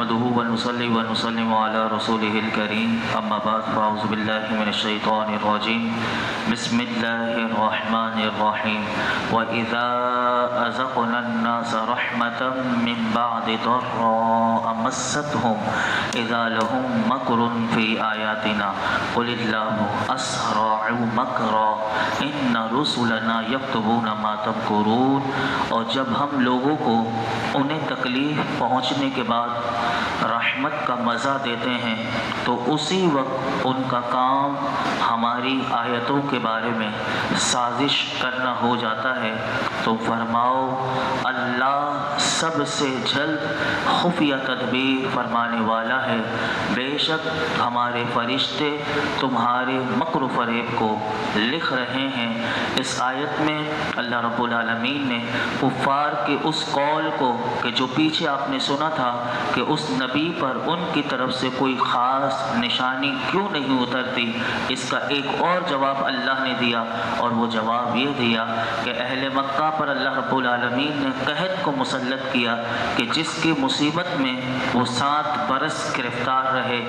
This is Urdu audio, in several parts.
نحمده ونصلي ونسلم على رسوله الكريم اما بعد فاعوذ بالله من الشيطان الرجيم بسم الله الرحمن الرحيم وإذا أذقنا الناس رحمة من بعد ضراء مستهم إذا لهم مكر في آياتنا قل الله أسرع مكرا إن رسلنا يكتبون ما تمكرون. اور جب ہم لوگوں کو انہیں تکلیف پہنچنے کے بعد رحمت کا مزہ دیتے ہیں تو اسی وقت ان کا کام ہماری آیتوں کے بارے میں سازش کرنا ہو جاتا ہے. تو فرماؤ اللہ سب سے جلد خفیہ تدبیر فرمانے والا ہے. بے شک ہمارے فرشتے تمہارے مکر و فریب کو لکھ رہے ہیں. اس آیت میں اللہ رب العالمین نے کفار کے اس قول کو کہ جو پیچھے آپ نے سنا تھا کہ اس نبی پر ان کی طرف سے کوئی خاص نشانی کیوں نہیں اترتی، اس کا ایک اور جواب اللہ نے دیا، اور وہ جواب یہ دیا کہ اہل مکہ پر اللہ رب العالمین نے قحط کو مسلط کیا کہ جس کی مصیبت میں وہ 7 برس گرفتار رہے،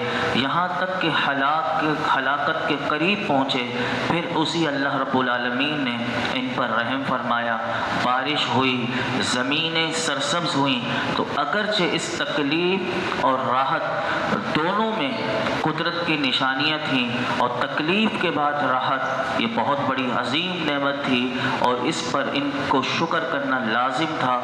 یہاں تک کہ ہلاکت کے قریب پہنچے. پھر اسی اللہ رب العالمین نے ان پر رحم فرمایا، بارش ہوئی، زمینیں سرسبز ہوئیں. تو اگرچہ اس تکلیف اور راحت دونوں میں قدرت کی نشانیاں تھیں، اور تکلیف کے بعد راحت یہ بہت بڑی عظیم نعمت تھی اور اس پر ان کو شکر کرنا لازم تھا،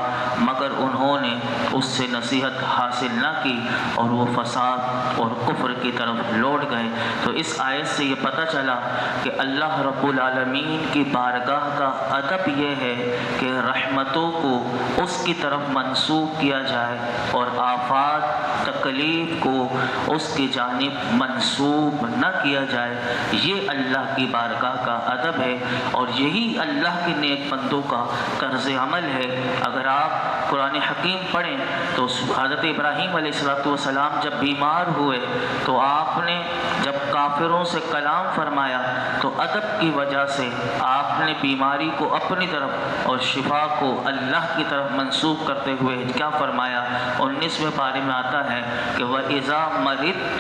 مگر انہوں نے اس سے نصیحت حاصل نہ کی اور وہ فساد اور کفر کی طرف لوٹ گئے. تو اس آیت سے یہ پتہ چلا کہ اللہ رب العالمین کی بارگاہ کا ادب یہ ہے کہ رحمتوں کو اس کی طرف منسوب کیا جائے اور آفات تکلیف کو اس کی جانب منسوب نہ کیا جائے. یہ اللہ کی بارگاہ کا ادب ہے اور یہی اللہ کے نیک بندوں کا طرز عمل ہے. اگر آپ قرآن حکیم پڑھیں تو حضرت ابراہیم علیہ السلام جب بیمار ہوئے تو آپ نے جب کافروں سے کلام فرمایا تو ادب کی وجہ سے آپ نے بیماری کو اپنی طرف اور شفا کو اللہ کی طرف منسوب کرتے ہوئے کیا فرمایا؟ 19ویں پارے میں آتا ہے کہ وَإِذَا مَرِضْتُ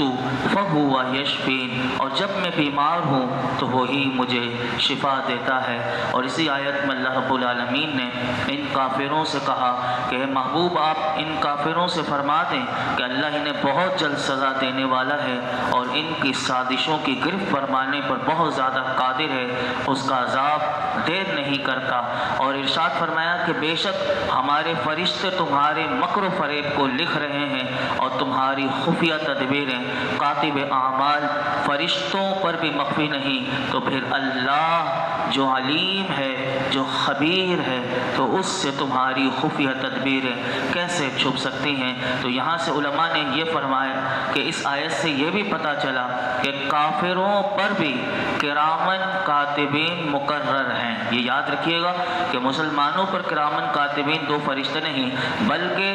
فَهُوَ يَشْفِينِ، اور جب میں بیمار ہوں تو وہی مجھے شفا دیتا ہے. اور اسی آیت میں اللہ رب العالمین نے ان کافروں سے کہا کہ اے محبوب آپ ان کافروں سے فرما دیں کہ اللہ انہیں بہت جلد سزا دینے والا ہے اور ان کی سازشوں کی گرفت فرمانے پر بہت زیادہ قادر ہے، اس کا عذاب دیر نہیں کرتا. اور ارشاد فرمایا کہ بے شک ہمارے فرشتے تمہارے مکر و فریب کو لکھ رہے ہیں اور تمہاری خفیہ تدبیریں کاتب اعمال فرشتوں پر بھی مخفی نہیں. تو پھر اللہ جو علیم ہے، جو خبیر ہے، تو اس سے تمہاری خفیہ تدبیریں کیسے چھپ سکتی ہیں؟ تو یہاں سے علماء نے یہ فرمایا کہ اس آیت سے یہ بھی پتہ چلا کہ کافروں پر بھی کرامن کاتبین مقرر ہیں. یہ یاد رکھیے گا کہ مسلمانوں پر کرامن کاتبین 2 فرشتے نہیں بلکہ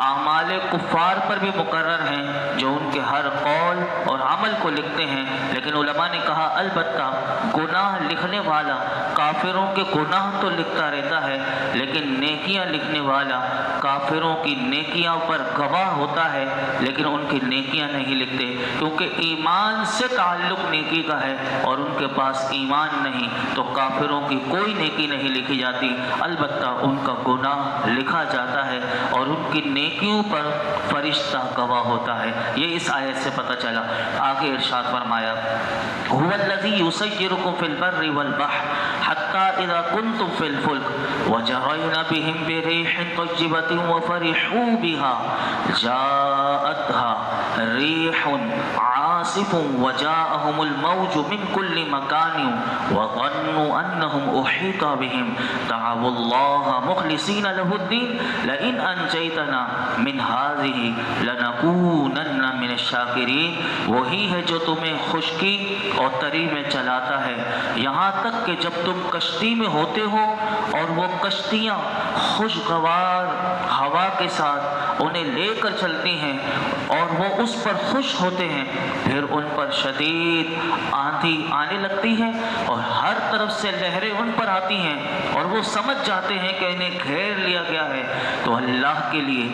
اعمال کفار پر بھی مقرر ہیں جو ان کے ہر قول اور عمل کو لکھتے ہیں. لیکن علماء نے کہا البتہ گناہ لکھنے والا کافروں کے گناہ تو لکھتا رہتا ہے لیکن نیکیاں لکھنے والا کافروں کی نیکیاں پر گواہ ہوتا ہے لیکن ان کی نیکیاں نہیں لکھتے، کیونکہ ایمان سے تعلق نیکی کا ہے اور ان کے پاس ایمان نہیں، تو کافروں کی کوئی نیکی نہیں لکھی جاتی، البتہ ان کا گناہ لکھا جاتا ہے اور ان کی نیکیوں پر فرشتہ گواہ ہوتا ہے. یہ اس آیت سے پتہ چلا. آگے ارشاد فرمایا هو الذی یسیرکم فی البر والبحر حتی اذا کنتم فی الفلک وجرین بهم بريح طیبة وفرحوا بها جاءتها ريح عاصف وجاءهم الموج من كل مكان وظنوا أنهم أحيط بهم دعوا الله مخلصين له الدين لئن أنجيتنا من هذه لنكونن من الشاكرين. وہی ہے جو تمہیں خشکی اور تری میں چلاتا ہے یہاں تک کہ جب تم کشتی میں ہوتے ہو اور وہ کشتیاں خوشگوار ہوا کے ساتھ انہیں لے کر چلتی ہیں اور وہ اس پر خوش ہوتے ہیں، پھر پھر ان پر شدید آندھی آنے لگتی ہے اور ہر طرف سے لہریں ان پر آتی ہیں اور وہ سمجھ جاتے ہیں کہ انہیں گھیر لیا گیا ہے، تو اللہ کے لیے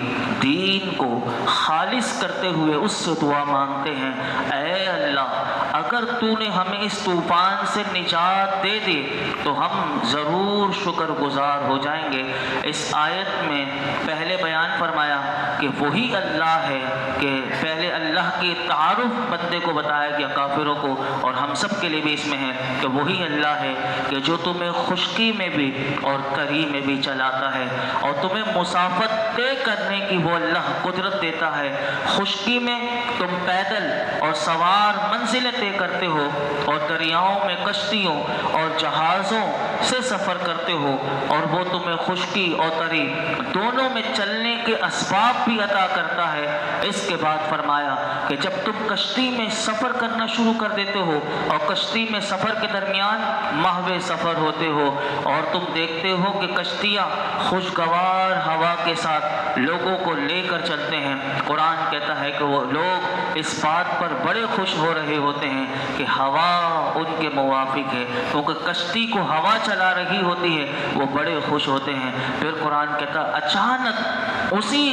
دین کو خالص کرتے ہوئے اس سے دعا مانگتے ہیں، اے اللہ اگر تو نے ہمیں اس طوفان سے نجات دے دی تو ہم ضرور شکر گزار ہو جائیں گے۔ اس آیت میں پہلے بیان فرمایا کہ وہی اللہ ہے، کہ پہلے اللہ کی تعارف بندے کو بتایا گیا کافروں کو، اور ہم سب کے لیے بھی اس میں ہے کہ وہی اللہ ہے کہ جو تمہیں خشکی میں بھی اور تری میں بھی چلاتا ہے، اور تمہیں مسافت طے کرنے کی وہ اللہ قدرت دیتا ہے۔ خشکی میں تم پیدل اور سوار منزلیں طے کرتے ہو، اور دریاؤں میں کشتیوں اور جہازوں سے سفر کرتے ہو، اور وہ تمہیں خشکی اور تری دونوں میں چلنے کے اسباب بھی عطا کرتا ہے۔ اس کے بعد فرمایا کہ جب تم کشتی میں سفر کرنا شروع کر دیتے ہو اور کشتی میں سفر کے درمیان محو سفر ہوتے ہو، اور تم دیکھتے ہو کہ کشتیاں خوشگوار ہوا کے ساتھ لوگوں کو لے کر چلتے ہیں، قرآن کہتا ہے کہ وہ لوگ اس بات پر بڑے خوش ہو رہے ہوتے ہیں کہ ہوا ان کے موافق ہے، کیونکہ کشتی کو ہوا چلا رہی ہوتی ہے، وہ بڑے خوش ہوتے ہیں۔ پھر قرآن کہتا اچانک اسی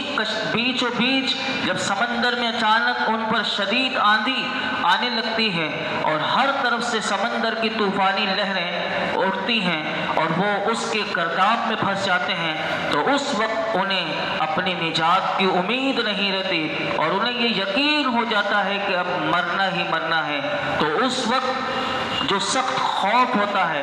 بیچ و بیچ جب سمندر میں اچانک ان پر شدید آندھی آنے لگتی ہے اور ہر طرف سے سمندر کی طوفانی لہریں اٹھتی ہیں اور وہ اس کے گرداب میں پھنس جاتے ہیں، تو اس وقت انہیں اپنی نجات کی امید نہیں رہتی اور انہیں یہ یقین ہو جاتا ہے کہ اب مرنا ہی مرنا ہے، تو اس وقت جو سخت خوف ہوتا ہے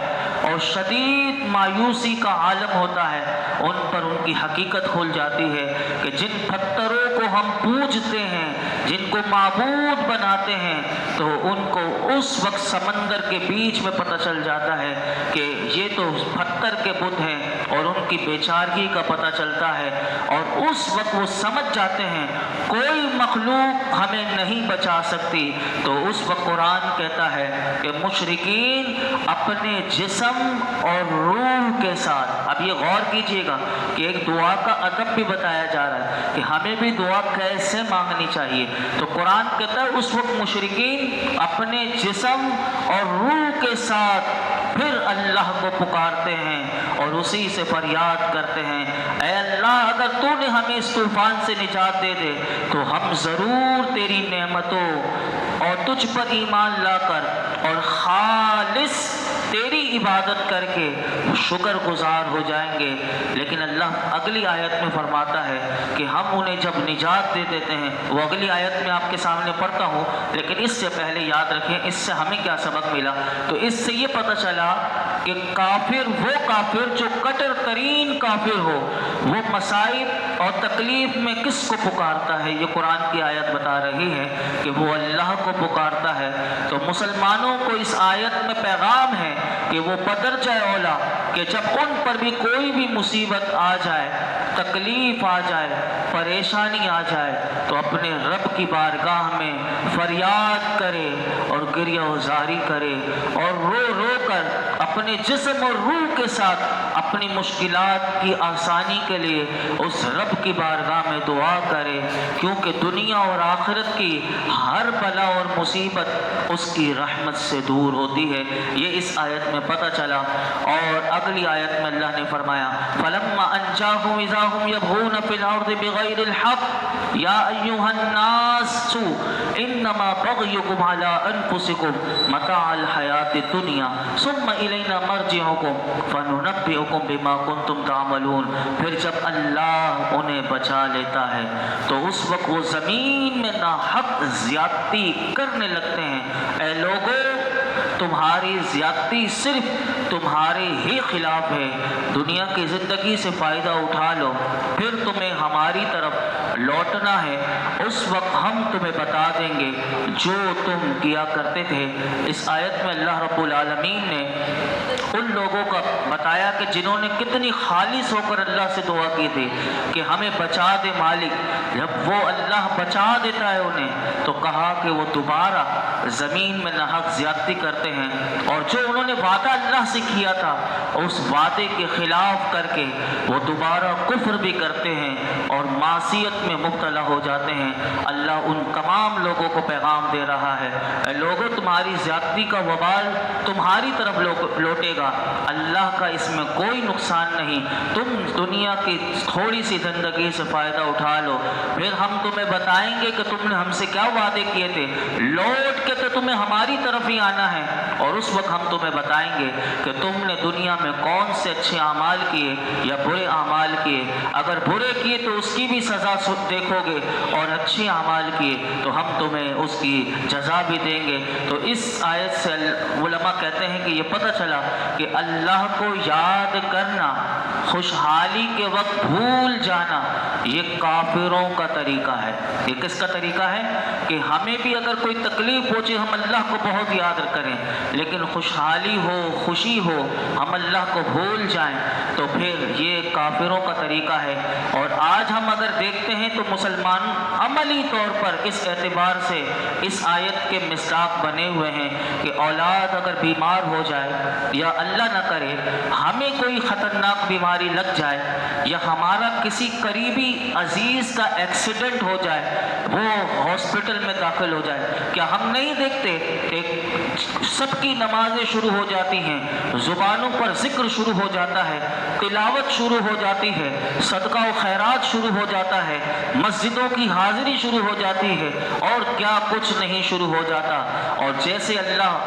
اور شدید مایوسی کا عالم ہوتا ہے، ان پر ان کی حقیقت کھل جاتی ہے کہ جن پتھروں کو ہم پوجتے ہیں، جن کو معبود بناتے ہیں، تو ان کو اس وقت سمندر کے بیچ میں پتہ چل جاتا ہے کہ یہ تو پتھر کے بت ہیں، اور ان کی بیچارگی کا پتہ چلتا ہے، اور اس وقت وہ سمجھ جاتے ہیں کوئی مخلوق ہمیں نہیں بچا سکتی۔ تو اس وقت قرآن کہتا ہے کہ مشرکین اپنے جسم اور روح کے ساتھ، اب یہ غور کیجئے گا کہ ایک دعا کا ادب بھی بتایا جا رہا ہے کہ ہمیں بھی دعا کیسے مانگنی چاہیے، تو قرآن کہتا ہے اس وقت مشرکین اپنے جسم اور روح کے ساتھ پھر اللہ کو پکارتے ہیں اور اسی سے فریاد کرتے ہیں، اے اللہ اگر تو نے ہمیں اس طوفان سے نجات دے دے تو ہم ضرور تیری نعمتوں اور تجھ پر ایمان لا کر اور خالص تیری عبادت کر کے شکر گزار ہو جائیں گے۔ لیکن اللہ اگلی آیت میں فرماتا ہے کہ ہم انہیں جب نجات دے دیتے ہیں، وہ اگلی آیت میں آپ کے سامنے پڑھتا ہوں، لیکن اس سے پہلے یاد رکھیں اس سے ہمیں کیا سبق ملا۔ تو اس سے یہ پتہ چلا کہ کافر وہ کافر جو کٹر ترین کافر ہو، وہ مصائب اور تکلیف میں کس کو پکارتا ہے، یہ قرآن کی آیت بتا رہی ہے کہ وہ اللہ کو پکارتا ہے۔ تو مسلمانوں کو اس آیت میں پیغام ہے کہ وہ بدرجہ اولا کہ جب ان پر بھی کوئی بھی مصیبت آ جائے، تکلیف آ جائے، پریشانی آ جائے، تو اپنے رب کی بارگاہ میں فریاد کرے اور گریہ وزاری کرے اور رو رو کر اپنے جسم اور روح کے ساتھ اپنی مشکلات کی آسانی کے لیے اس رب کی بارگاہ میں دعا کرے، کیونکہ دنیا اور آخرت کی ہر بلا اور مصیبت اس کی رحمت سے دور ہوتی ہے۔ یہ اس آیت میں پتہ چلا۔ اور اگلی آیت میں اللہ نے فرمایا فَلَمَّا أَنْجَاهُمْ إِذَا هُمْ يَبْغُونَ فِي الْأَرْضِ بِغَيْرِ الْحَقِّ يَا أَيُّهَا النَّاسُ إِنَّمَا بَغْيُكُمْ عَلَىٰ أَنفُسِكُمْ مَتَاعَ الْحَيَاةِ الدُّنْيَا ثُمَّ إِلَيْنَا مَرْجِعُكُمْ فَنُنَبِّئُكُمْ بِمَا كُنْتُمْ تَعْمَلُونَ۔ پھر جب اللہ انہیں بچا لیتا ہے تو اس وقت وہ زمین میں ناحق زیادتی کرنے لگتے ہیں۔ اے لوگو، تمہاری زیادتی صرف تمہارے ہی خلاف ہے، دنیا کی زندگی سے فائدہ اٹھا لو، پھر تمہیں ہماری طرف لوٹنا ہے، اس وقت ہم تمہیں بتا دیں گے جو تم کیا کرتے تھے۔ اس آیت میں اللہ رب العالمین نے ان لوگوں کا بتایا کہ جنہوں نے کتنی خالص ہو کر اللہ سے دعا کی تھی کہ ہمیں بچا دے مالک، جب وہ اللہ بچا دیتا ہے انہیں تو کہا کہ وہ دوبارہ زمین میں ناحق زیادتی کرتے ہیں، اور جو انہوں نے وعدہ اللہ سے کیا تھا اس وعدے کے خلاف کر کے وہ دوبارہ کفر بھی کرتے ہیں اور معصیت میں مبتلا ہو جاتے ہیں۔ اللہ اللہ ان تمام لوگوں کو پیغام دے رہا ہے، اے لوگوں تمہاری زیادتی کا وبال تمہاری طرف لوٹے گا، اللہ کا اس میں کوئی نقصان نہیں، تم دنیا کی تھوڑی سی زندگی سے فائدہ اٹھا لو، پھر ہم تمہیں بتائیں گے کہ تم نے ہم سے کیا وعدے کیے تھے، لوٹ کے تو تمہیں ہماری طرف ہی آنا ہے، اور اس وقت ہم تمہیں بتائیں گے کہ تم نے دنیا میں کون سے اچھے اعمال کیے یا برے اعمال کیے، اگر برے کیے تو اس کی بھی سزا دیکھو گے، اور اچھے اعمال کیے تو ہم تمہیں اس کی جزا بھی دیں گے۔ تو اس آیت سے علماء کہتے ہیں کہ یہ پتہ چلا کہ اللہ کو یاد کرنا، خوشحالی کے وقت بھول جانا، یہ کافروں کا طریقہ ہے۔ یہ کس کا طریقہ ہے؟ کہ ہمیں بھی اگر کوئی تکلیف پہنچے ہم اللہ کو بہت یاد کریں، لیکن خوشحالی ہو، خوشی ہو، ہم اللہ کو بھول جائیں، تو پھر یہ کافروں کا طریقہ ہے۔ اور آج ہم اگر دیکھتے ہیں تو مسلمان عملی طور پر اس اعتبار سے اس آیت کے مصداق بنے ہوئے ہیں کہ اولاد اگر بیمار ہو جائے، یا اللہ نہ کرے ہمیں کوئی خطرناک بیماری لگ جائے، یا ہمارا کسی قریبی عزیز کا ایکسیڈنٹ ہو جائے، وہ ہاسپٹل میں داخل ہو جائے، کیا ہم نہیں دیکھتے ایک سب کی نمازیں شروع ہو جاتی ہیں، زبانوں پر ذکر شروع ہو جاتا ہے، تلاوت شروع ہو جاتی ہے، صدقہ و خیرات شروع ہو جاتا ہے، مسجدوں کی حاضری شروع ہو جاتی ہے، اور کیا کچھ نہیں شروع ہو جاتا۔ اور جیسے اللہ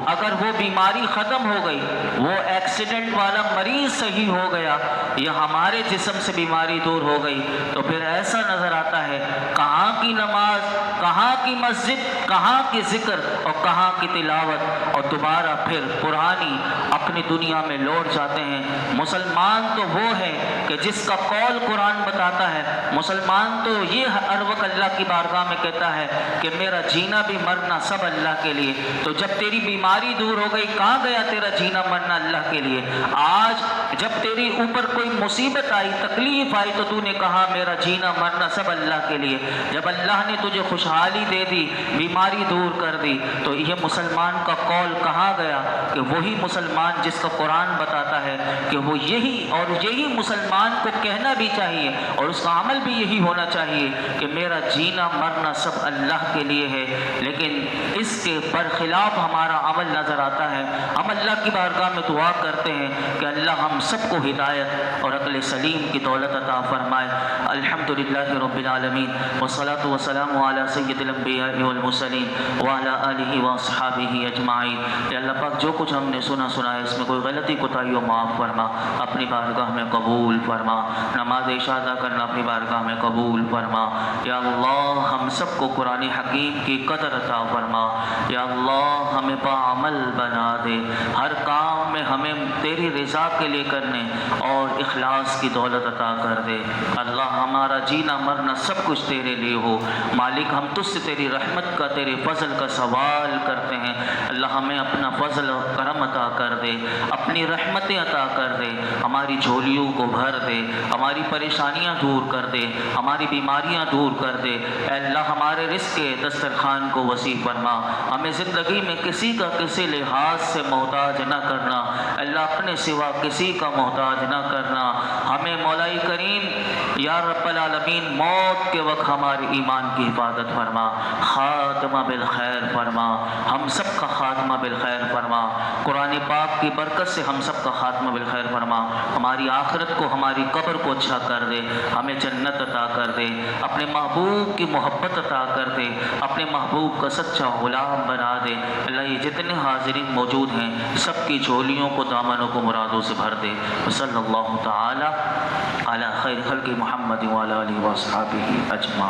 اگر وہ بیماری ختم ہو گئی، وہ ایکسیڈنٹ والا مریض صحیح ہو گیا، یا ہمارے جسم سے بیماری دور ہو گئی، تو پھر ایسا نظر آتا ہے کہاں کی نماز، کہاں کی مسجد، کہاں کی ذکر اور کہاں کی تلاوت، اور دوبارہ پھر پرانی اپنی دنیا میں لوٹ جاتے ہیں۔ مسلمان تو وہ ہے کہ جس کا قول قرآن بتاتا ہے، مسلمان تو یہ ہر وقت اللہ کی بارگاہ میں کہتا ہے کہ میرا جینا بھی مرنا سب اللہ کے لیے۔ تو جب تیری بیماری دور ہو گئی، کہاں گیا تیرا جینا مرنا اللہ کے لیے؟ آج جب تیری اوپر کوئی مصیبت آئی، تکلیف آئی، تو تو نے کہا میرا جینا مرنا سب اللہ کے لیے۔ جب اللہ نے تجھے خوشحالی دے دی، بیماری دور کر دی، تو یہ مسلمان کا قول کہاں گیا؟ کہ وہی مسلمان جس کا قرآن بتاتا ہے کہ وہ یہی مسلمان کو کہنا بھی چاہیے اور اس کا عمل بھی یہی ہونا چاہیے کہ میرا جینا مرنا سب اللہ کے لیے ہے، لیکن اس کے برخلاف ہمارا عمل نظر آتا ہے۔ ہم اللہ کی بارگاہ میں دعا کرتے ہیں کہ اللہ ہم سب کو ہدایت اور عقل سلیم کی دولت عطا فرمائے۔ الحمدللہ رب العالمین، والصلاة والسلام علی سید الانبیاء والمرسلین وعلی آلہ واصحابہ اجمعین۔ کہ اللہ پاک جو کچھ ہم نے سنا ہے، اس میں کوئی غلطی کوتاہی ہو معاف فرما، اپنی بارگاہ میں قبول فرما، نماز عشاء ادا کرنا اپنی بارگاہ میں قبول فرما۔ یا اللہ ہم سب کو قرآن حکیم کی قدر عطا فرما، یا اللہ ہمیں باعمل بنا دے، ہر کام میں ہمیں تیری رضا کے لیے کرنے اور اخلاص کی دولت عطا کر دے۔ اللہ ہمارا جینا مرنا سب کچھ تیرے لیے ہو۔ مالک ہم تجھ سے تیری رحمت کا، تیرے فضل کا سوال کرتے ہیں، اللہ ہمیں اپنا فضل و کرم عطا کر دے، اپنی رحمتیں عطا کر دے، ہماری جھولیوں کو بھر دے، ہماری پریشانیاں دور کر دے، ہماری بیماریاں دور کر دے۔ اے اللہ ہمارے رزق کے دسترخوان کو وسیع فرما، ہمیں زندگی میں کسی کا کسی لحاظ سے محتاج نہ کرنا، اللہ اپنے سوا کسی کا محتاج نہ کرنا۔ ہمیں مولا کریم یا رب العالمین موت کے وقت ہمارے ایمان کی حفاظت فرما، خاتمہ بالخیر فرما، ہم سب کا خاتمہ بالخیر فرما، قرآن پاک کی برکت سے ہم سب کا خاتمہ بالخیر فرما، ہماری آخرت کو، ہماری قبر کو اچھا کر دے، ہمیں جنت عطا کر دے، اپنے محبوب کی محبت عطا کر دے، اپنے محبوب کا سچا غلام بنا دے۔ اللہ یہ جتنے حاضرین موجود ہیں سب کی جھولیوں کو، دامنوں کو مرادوں سے بھر دے۔ صلی اللہ تعالی علی خیر خلق محمد وعلی آلہ واصحابہ اجمعین۔